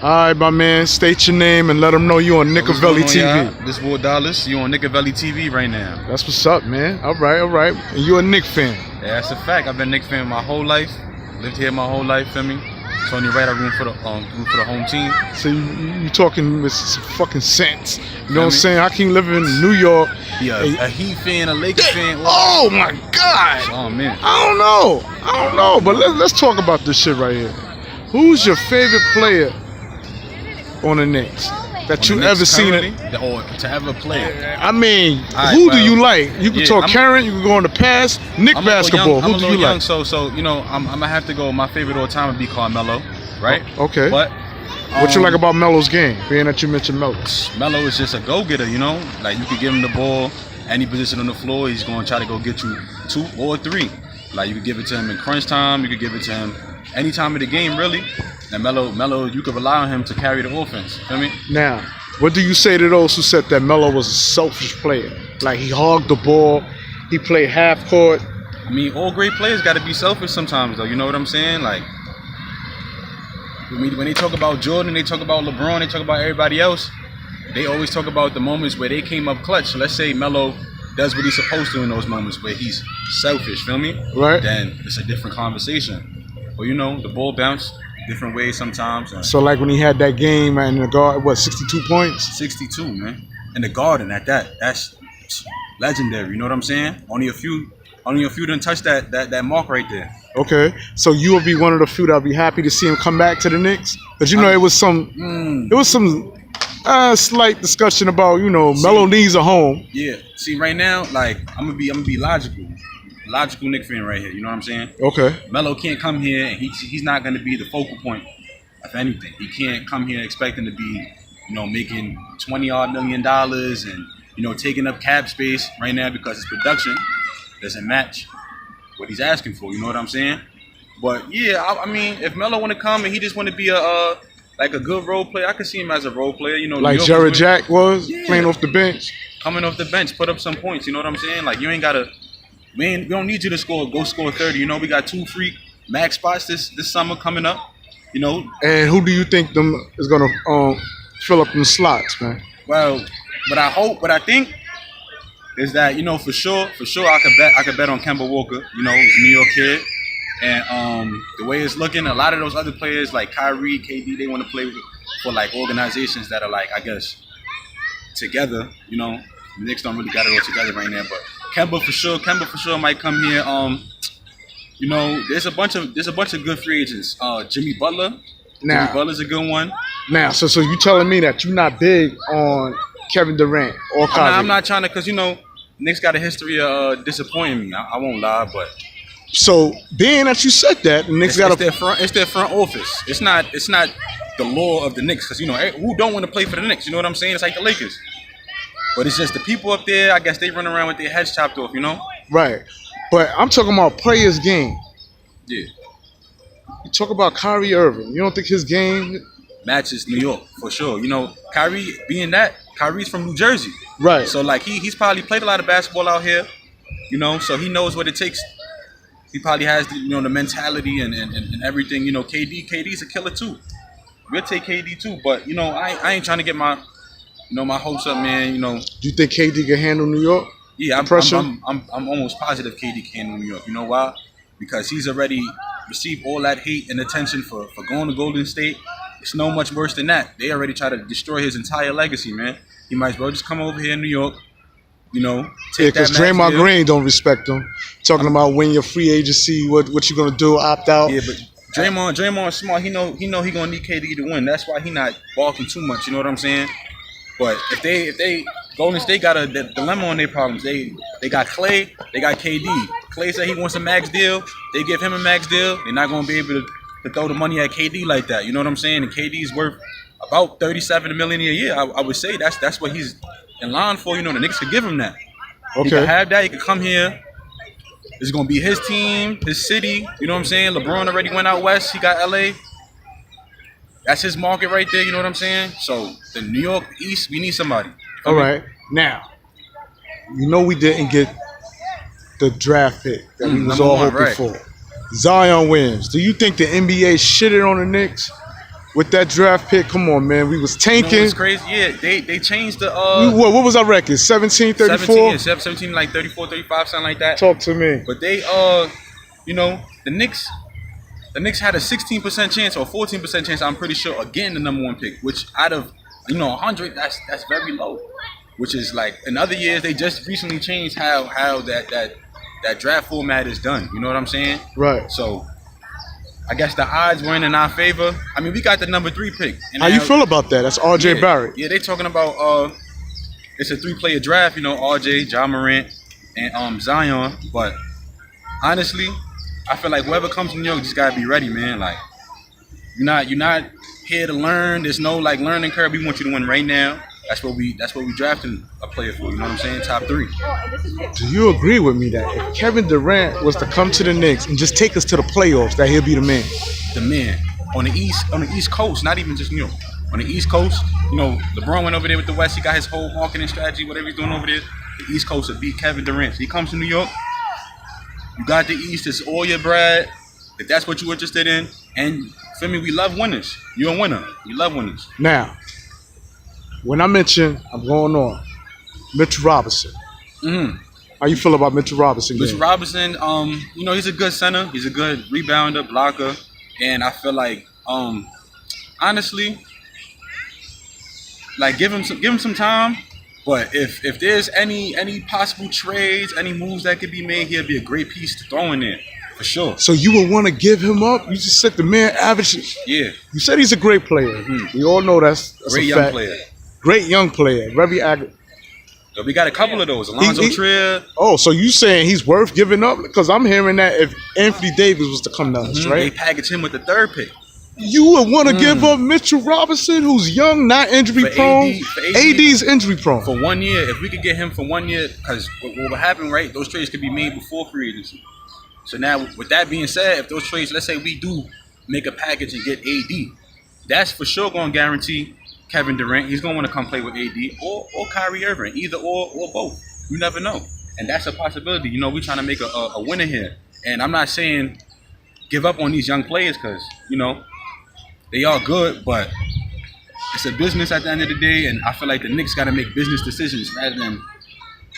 All right, my man. State your name and let them know you on Nickavelli TV. Y'all? This Will Dallas. You on Nickavelli TV right now. That's what's up, man. All right. And you a Knicks fan? Yeah, that's a fact. I've been a Knicks fan my whole life. Lived here my whole life, feel me? It's only right I room for the home team. So you talking with some fucking sense. You know what I'm saying? I can live in New York. Yeah, a Heat fan, a Lakers fan. Oh my God! Oh man. I don't know. But let's talk about this shit right here. Who's your favorite player on the Knicks that you ever seen it? Or to ever play? I mean, right, who do you like? You can talk current, you can go in the past. Knick basketball. Who do you like? So you know, I'm gonna have to go. My favorite all time would be Carmelo, right? Okay. But what you like about Melo's game? Being that you mentioned Melo. Melo is just a go-getter, you know. Like you could give him the ball, any position on the floor, he's gonna try to go get you 2 or 3. Like you could give it to him in crunch time, you could give it to him any time of the game, really. And Melo, you could rely on him to carry the offense. Feel me? Now, what do you say to those who said that Melo was a selfish player? Like he hogged the ball, he played half court. I mean, all great players got to be selfish sometimes, though. You know what I'm saying? Like when they talk about Jordan, they talk about LeBron, they talk about everybody else. They always talk about the moments where they came up clutch. So let's say Melo does what he's supposed to in those moments where he's selfish. Feel me? Right. Then it's a different conversation. But you know, the ball bounced different ways sometimes. So like when he had that game in the guard, what, 62 points? 62, man. In the Garden at that. That's legendary. You know what I'm saying? Only a few didn't touch that mark right there. Okay. So you will be one of the few that'll be happy to see him come back to the Knicks? Because you know it was some slight discussion about, you know, Melo needs a home. Yeah. See, right now, like I'm gonna be logical. Logical Knicks fan right here, you know what I'm saying? Okay. Melo can't come here and he's not going to be the focal point of anything. He can't come here expecting to be, you know, making $20-odd million and, you know, taking up cap space right now because his production doesn't match what he's asking for, you know what I'm saying? But yeah, I mean, if Melo want to come and he just want to be a good role player, I can see him as a role player, you know. Like Jared Jack was playing off the bench. Coming off the bench, put up some points, you know what I'm saying? Like you ain't got to. Man, we don't need you to go score 30. You know, we got 2 free max spots this summer coming up. You know. And who do you think them is gonna fill up them slots, man? Well, what I think is that, you know, for sure I could bet on Kemba Walker. You know, he's a New York kid, and the way it's looking, a lot of those other players like Kyrie, KD, they want to play for like organizations that are like, I guess, together. You know, the Knicks don't really got it all together right now, but. Kemba for sure might come here. You know, there's a bunch of good free agents. Jimmy Butler's a good one. Now, so you telling me that you're not big on Kevin Durant or Kyrie? I'm not trying to, because you know, Knicks got a history of disappointing me. I won't lie, but so being that you said that, the Knicks got it's their front office. It's not the law of the Knicks, because you know who don't want to play for the Knicks. You know what I'm saying? It's like the Lakers. But it's just the people up there, I guess they run around with their heads chopped off, you know? Right. But I'm talking about players' game. Yeah. You talk about Kyrie Irving. You don't think his game matches New York, for sure. You know, Kyrie's from New Jersey. Right. So, like, he's probably played a lot of basketball out here, you know, so he knows what it takes. He probably has, the mentality and everything. You know, KD's a killer, too. We'll take KD, too. But, you know, I ain't trying to get my hopes up, man. You know. Do you think KD can handle New York? Yeah, I'm almost positive KD can handle New York. You know why? Because he's already received all that hate and attention for going to Golden State. It's no much worse than that. They already try to destroy his entire legacy, man. He might as well just come over here in New York. You know, take that. Because Draymond Green don't respect him. Talking about when your free agency, what you gonna do, opt out. Yeah, but Draymond smart. He know he gonna need KD to win. That's why he not balking too much. You know what I'm saying? But if they Golden State got a dilemma on their problems. They got Clay, they got KD. Clay said he wants a max deal. They give him a max deal. They're not gonna be able to throw the money at KD like that. You know what I'm saying? And KD's worth about $37 million a year. I would say that's what he's in line for. You know, the Knicks could give him that. Okay. He could have that. He could come here. It's gonna be his team, his city. You know what I'm saying? LeBron already went out west. He got LA. That's his market right there, you know what I'm saying? So, the New York East, we need somebody. All right. Now, you know we didn't get the draft pick that we was all hoping for. Zion Williams. Do you think the NBA shitted on the Knicks with that draft pick, come on, man. We was You know tanking. what's crazy? Yeah, they changed the What was our record? 17, 34? 17, yeah, 17 like 34, 35, something like that. Talk to me. But they you know, the Knicks had a 16% chance or 14% chance, I'm pretty sure, of getting the number 1 pick, which out of 100, that's very low. Which is like in other years they just recently changed how that draft format is done. You know what I'm saying? Right. So I guess the odds weren't in our favor. I mean, we got the number 3 pick. And How you feel about that? That's R.J. Barrett. Yeah, they talking about it's a 3-player draft. You know, R.J., John Morant, and Zion. But honestly, I feel like whoever comes to New York just gotta be ready, man. Like you're not here to learn. There's no like learning curve. We want you to win right now. That's what we drafting a player for. You know what I'm saying? Top 3. Do you agree with me that if Kevin Durant was to come to the Knicks and just take us to the playoffs, that he'll be the man? The man on the East Coast, not even just New York. On the East Coast, LeBron went over there with the West. He got his whole marketing strategy, whatever he's doing over there. The East Coast will beat Kevin Durant. So he comes to New York. You got the East. It's all your bread. If that's what you're interested in, and for me, we love winners. You're a winner. We love winners. Now, when I mention I'm going on, Mitchell Robinson. How you feel about Mitchell Robinson? Mitchell Robinson, he's a good center. He's a good rebounder, blocker, and I feel like, honestly, like give him some time. But if there's any possible trades, any moves that could be made, he'll be a great piece to throw in there for sure. So you would want to give him up? You just said the man averages. Yeah. You said he's a great player. We all know that's great a young fact. player. Great young player. Very active. So we got a couple of those. Alonzo Trier. Oh, so you saying he's worth giving up? Because I'm hearing that if Anthony Davis was to come to us, right? They package him with the 3rd pick. You would want to give up Mitchell Robinson, who's young, not injury prone. AD's injury prone. For 1 year, if we could get him for 1 year, because what will happen, right? Those trades could be made before free agency. So now, with that being said, if those trades, let's say we do make a package and get AD, that's for sure going to guarantee Kevin Durant. He's going to want to come play with AD or Kyrie Irving, either or both. You never know. And that's a possibility. We're trying to make a winner here. And I'm not saying give up on these young players because, they are good, but it's a business at the end of the day, and I feel like the Knicks got to make business decisions rather than...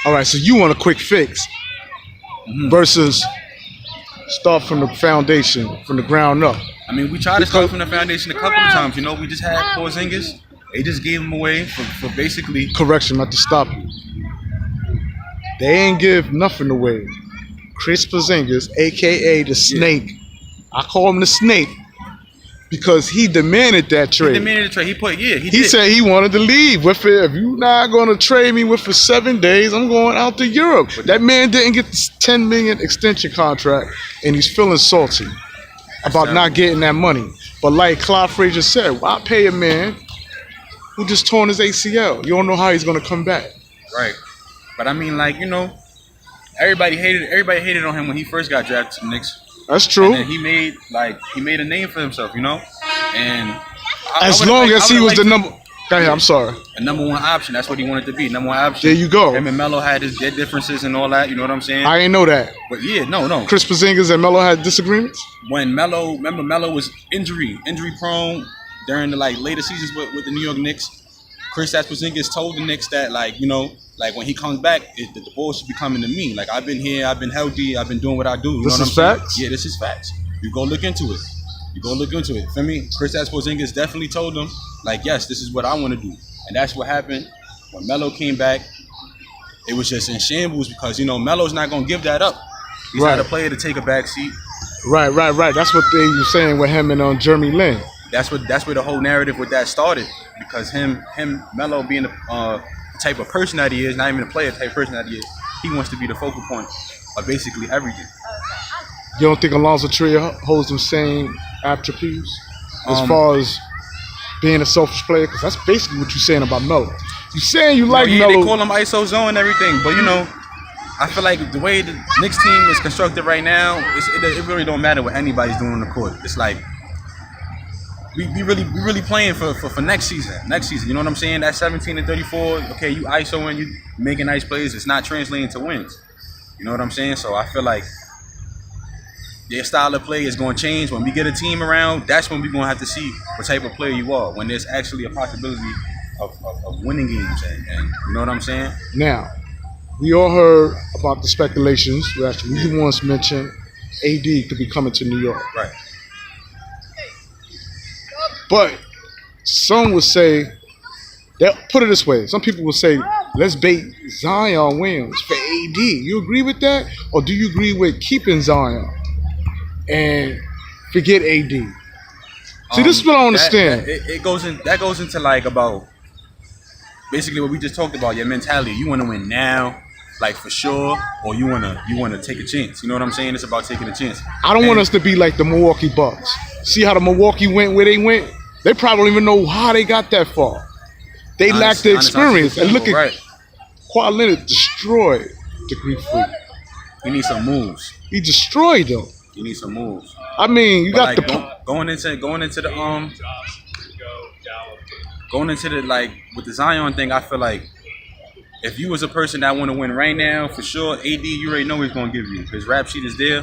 All right, so you want a quick fix versus start from the foundation, from the ground up. I mean, we tried to start from the foundation a couple of times. We just had Porzingis. They just gave him away for basically... Correction, not to stop you. They ain't give nothing away. Chris Porzingis, a.k.a. the Snake. I call him the Snake because he demanded that trade. He demanded the trade. He said he wanted to leave with it. If you're not going to trade me with for 7 days, I'm going out to Europe. That man didn't get this $10 million extension contract, and he's feeling salty about not getting that money. But like Clyde Frazier said, why pay a man who just torn his ACL? You don't know how he's going to come back. Right. But I mean, everybody hated on him when he first got drafted to the Knicks. That's true. And then he made a name for himself, And as long as he was the number. Go ahead, I'm sorry. A number 1 option. That's what he wanted to be. Number 1 option. There you go. Him and Melo had their differences and all that. You know what I'm saying? I ain't know that. But yeah, no. Chris Porzingis and Melo had disagreements? When Melo was injury prone during the later seasons with the New York Knicks, Chris Porzingis told the Knicks that when he comes back, the ball should be coming to me. I've been here, I've been healthy, I've been doing what I do. You this know is what I'm facts? saying? Yeah, this is facts. You go look into it. For me, Chris Porzingis definitely told them, yes, this is what I want to do. And that's what happened when Melo came back. It was just in shambles because, Melo's not going to give that up. He's not a player to take a back seat. Right. That's what they were saying with him and Jeremy Lin. That's where the whole narrative with that started. Because Melo being the type of person that he is, not even a player type of person that he is, he wants to be the focal point of basically everything. You don't think Alonzo Trier holds the same attributes as far as being a selfish player? Because that's basically what you're saying about Melo. You're saying you like Melo. They call him ISO zone and everything, but I feel like the way the Knicks team is constructed right now, it really don't matter what anybody's doing on the court. It's we really playing for next season. You know what I'm saying? That 17 and 34. Okay, you ISOing, you making nice plays. It's not translating to wins. You know what I'm saying? So I feel like their style of play is going to change. When we get a team around, that's when we're going to have to see what type of player you are. When there's actually a possibility of winning games, and you know what I'm saying? Now, we all heard about the speculations that you once mentioned AD could be coming to New York. Right. But some would say, put it this way, some people would say, let's bait Zion Williams for AD. You agree with that? Or do you agree with keeping Zion and forget AD? See, this is what I understand. That goes into like about basically what we just talked about, your mentality. You want to win now, like for sure, or you wanna take a chance. You know what I'm saying? It's about taking a chance. I don't want us to be like the Milwaukee Bucks. See how the Milwaukee went where they went? They probably don't even know how they got that far. They lack the experience. And look at Kawhi Leonard destroyed the Greek Freak. You need some moves. He destroyed them. You need some moves. I mean, you got like, the going into the like with the Zion thing. I feel like if you was a person that want to win right now, for sure, AD, you already know he's gonna give you. His rap sheet is there. You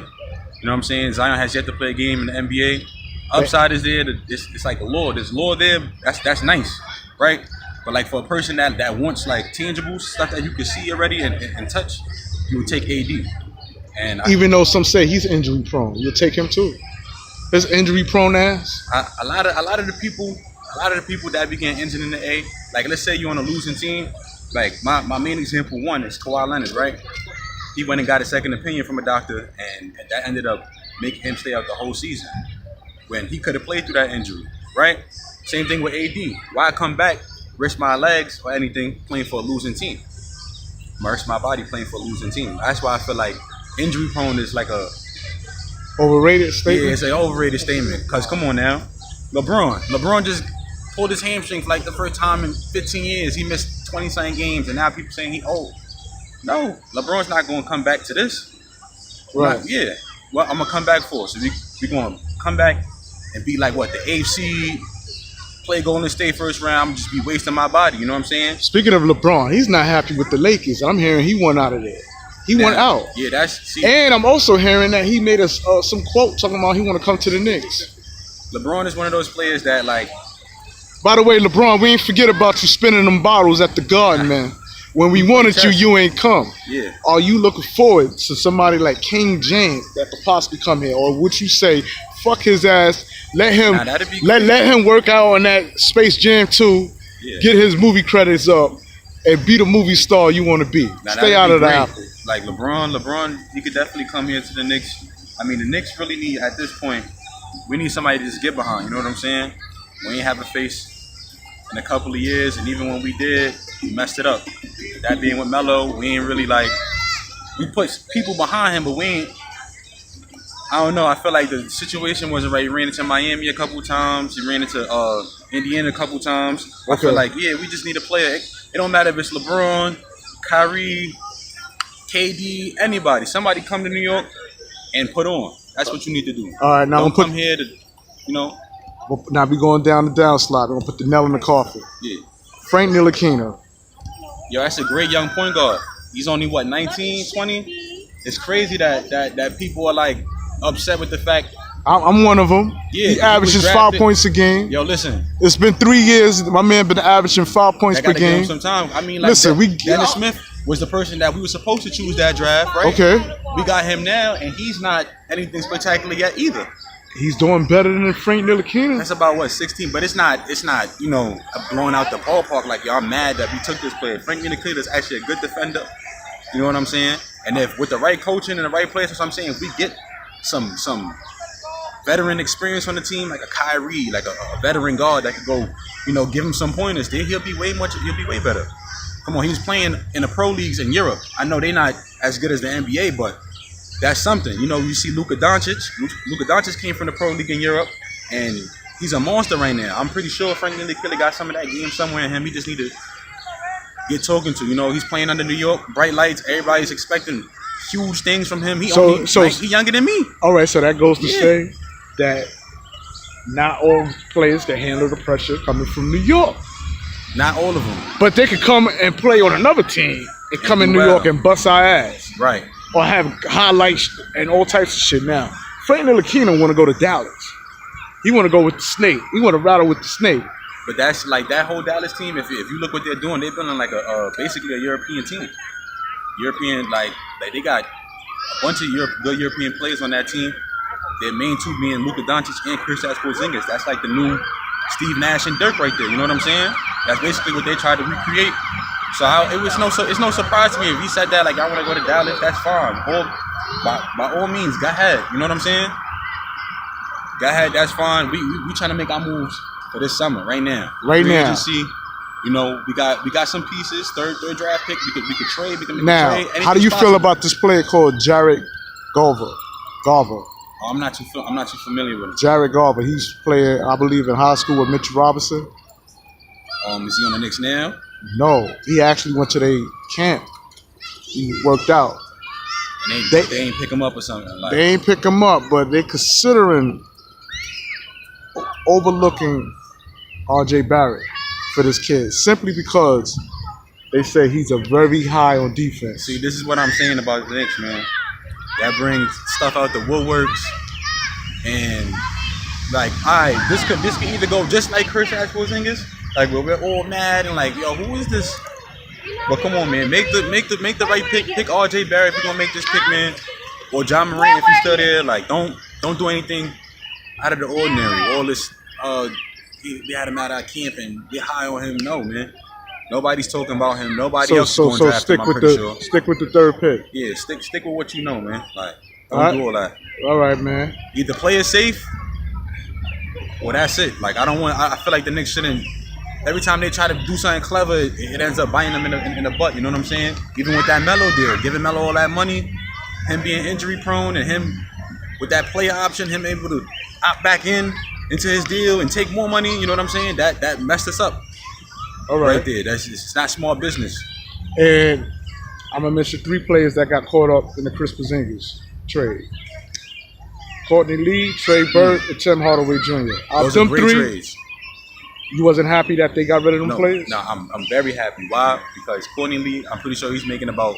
know what I'm saying? Zion has yet to play a game in the NBA. Upside is there. It's like the law. There's law there. That's nice, right? But like for a person that wants like tangible stuff that you can see already and touch, you would take AD. And even though some say he's injury prone, you'll take him too. His injury prone ass. A lot of the people that began injured in the A, like let's say you're on a losing team. Like my main example one is Kawhi Leonard, right? He went and got a second opinion from a doctor, and that ended up making him stay out the whole season when he could have played through that injury, right? Same thing with AD. Why come back, risk my legs or anything playing for a losing team? Risk my body playing for a losing team. That's why I feel like injury prone is like a overrated statement. Yeah, it's an overrated statement. Cause come on now, LeBron just pulled his hamstring for like the first time in 15 years. He missed 20-something games, and now people saying he old. No, LeBron's not going to come back to this. Right. Yeah. Well, I'm gonna come back for. So we going to come back and be like what, the AFC, play Golden State first round. I'm just be wasting my body. You know what I'm saying? Speaking of LeBron, he's not happy with the Lakers. I'm hearing he went out of there. He went out. Yeah, and I'm also hearing that he made us some quote talking about he want to come to the Knicks. LeBron is one of those players that like. By the way, LeBron, we ain't forget about you spinning them bottles at the Garden, man. When we wanted you ain't come. Yeah. Are you looking forward to somebody like King James that could possibly come here, or would you say, fuck his ass, let him let him work out on that Space Jam 2, get his movie credits up, and be the movie star you want to be? Stay out of the apple. Like LeBron, he could definitely come here to the Knicks. I mean, the Knicks really need, at this point, we need somebody to just get behind. You know what I'm saying? We ain't have a face in a couple of years, and even when we did, we messed it up. That being with Melo, we ain't really like, we put people behind him, but we ain't, I don't know, I feel like the situation wasn't right. He ran into Miami a couple times, he ran into Indiana a couple times. I feel like, we just need a player. It don't matter if it's LeBron, Kyrie, KD, anybody. Somebody come to New York and put on. That's what you need to do. All right, now don't come here to, Now we going down the down slide. We're gonna put the nail in the coffin. Yeah. Frank Ntilikina. Yo, that's a great young point guard. He's only 19, 20. It's crazy that people are like upset with the fact. I'm one of them. Yeah, he averages 5 points a game. Yo, listen. It's been 3 years. My man been averaging 5 points per game. Some time. I mean, like, listen, Dennis Smith was the person that we were supposed to choose that draft, right? Okay. We got him now, and he's not anything spectacular yet either. He's doing better than Frank Ntilikina. That's about what, 16, but it's not blowing out the ballpark like y'all mad that we took this player. Frank Ntilikina is actually a good defender. You know what I'm saying? And if with the right coaching and the right players, that's what I'm saying. If we get some veteran experience on the team, like a Kyrie, like a veteran guard that could go, give him some pointers, then he'll be way better. Come on, he's playing in the pro leagues in Europe. I know they're not as good as the NBA, but that's something. You see Luka Doncic. Luka Doncic came from the pro league in Europe, and he's a monster right now. I'm pretty sure Frank Ntilikina got some of that game somewhere in him. He just need to get talking to. He's playing under New York, bright lights. Everybody's expecting huge things from him. He's younger than me. All right, so that goes to say that not all players can handle the pressure coming from New York. Not all of them. But they could come and play on another team and come in New York and bust our ass. Right. Or have highlights and all types of shit now. Frank Ntilikina want to go to Dallas. He want to go with the snake. He want to rattle with the snake. But that's like that whole Dallas team. If you look what they're doing, they're building like a basically a European team. European like they got a bunch of good European players on that team. Their main two being Luka Doncic and Kristaps Porzingis. That's like the new Steve Nash and Dirk right there. You know what I'm saying? That's basically what they tried to recreate. So it's no surprise to me if he said that. Like, I want to go to Dallas. That's fine. By all means, go ahead. You know what I'm saying? Go ahead. That's fine. We trying to make our moves for this summer right now. Right now. Agency, you know, we got some pieces. Third draft pick. We could trade. We can make now, a trade. how do you feel about this player called Jared Garver? I'm not too familiar with him. Jared Garver. He's playing, I believe, in high school with Mitchell Robinson. Is he on the Knicks now? No, he actually went to their camp. He worked out. And they ain't pick him up or something. Like, they ain't pick him up, but they considering overlooking R.J. Barrett for this kid simply because they say he's a very high on defense. See, this is what I'm saying about the Knicks, man. That brings stuff out the woodworks, and like, all right, this could either go just like Kristaps Porzingis, like where we're all mad and like, yo, who is this? But come on, man, make the right pick. Pick R.J. Barrett if you're gonna make this pick, man, or John Morant if he's still there. Like, don't do anything out of the ordinary. All this, they had him out of camp and get high on him. No, man. Nobody's talking about him. Nobody else is going to draft him, I'm pretty sure. Stick with the third pick. Yeah, stick with what you know, man. Like, don't do all that. All right, man. Either play it safe, or that's it. Like, I feel like the Knicks shouldn't. Every time they try to do something clever, it ends up biting them in the butt. You know what I'm saying? Even with that Melo deal, giving Melo all that money, him being injury prone, and him with that player option, him able to opt back into his deal and take more money. You know what I'm saying? That messed us up. All right there. It's not small business. And I'm gonna mention 3 players that got caught up in the Chris Porzingis trade: Courtney Lee, Trey Burke, and Tim Hardaway Jr. Those are great trades. You wasn't happy that they got rid of them players? No, I'm very happy. Why? Because Courtney Lee, I'm pretty sure he's making about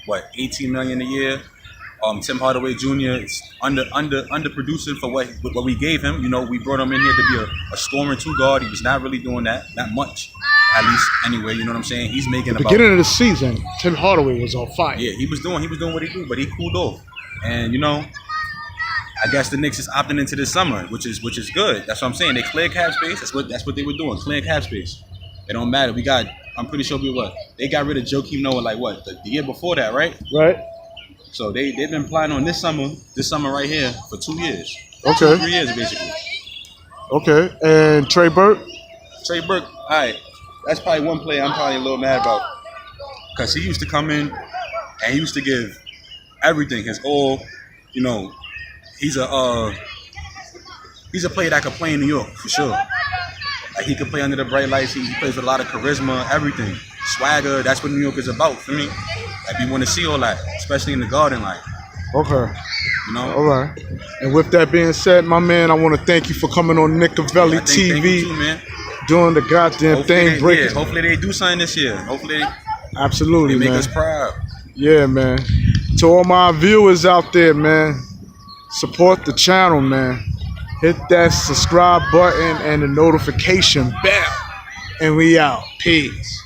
$18 million a year. Tim Hardaway Jr. is underproducing for what we gave him. You know, we brought him in here to be a scoring 2 guard. He was not really doing that much, at least anyway. You know what I'm saying? He's making about beginning of the season. Tim Hardaway was on fire. Yeah, he was doing what he do, but he cooled off. And you know, I guess the Knicks is opting into this summer, which is good. That's what I'm saying. They cleared cap space. That's what they were doing. Clearing cap space. It don't matter. I'm pretty sure they got rid of Joakim Noah the year before that, right? Right. So they've been planning on this summer right here for 2 years. Okay. 3 years basically. Okay. And Trey Burke? Trey Burke, all right. That's probably one player I'm probably a little mad about. Because he used to come in and he used to give everything, his all. You know, he's a player that could play in New York for sure. Like, he could play under the bright lights. He plays with a lot of charisma, everything. Swagger, that's what New York is about for me. Like, we want to see all that, especially in the Garden, like. Okay. You know? All right. And with that being said, my man, I want to thank you for coming on Nicavelli TV. Thank you too, man. Doing the goddamn thing. Hopefully they do something this year. Hopefully absolutely, they make man. us proud. Yeah, man. To all my viewers out there, man, support the channel, man. Hit that subscribe button and the notification bell. And we out. Peace.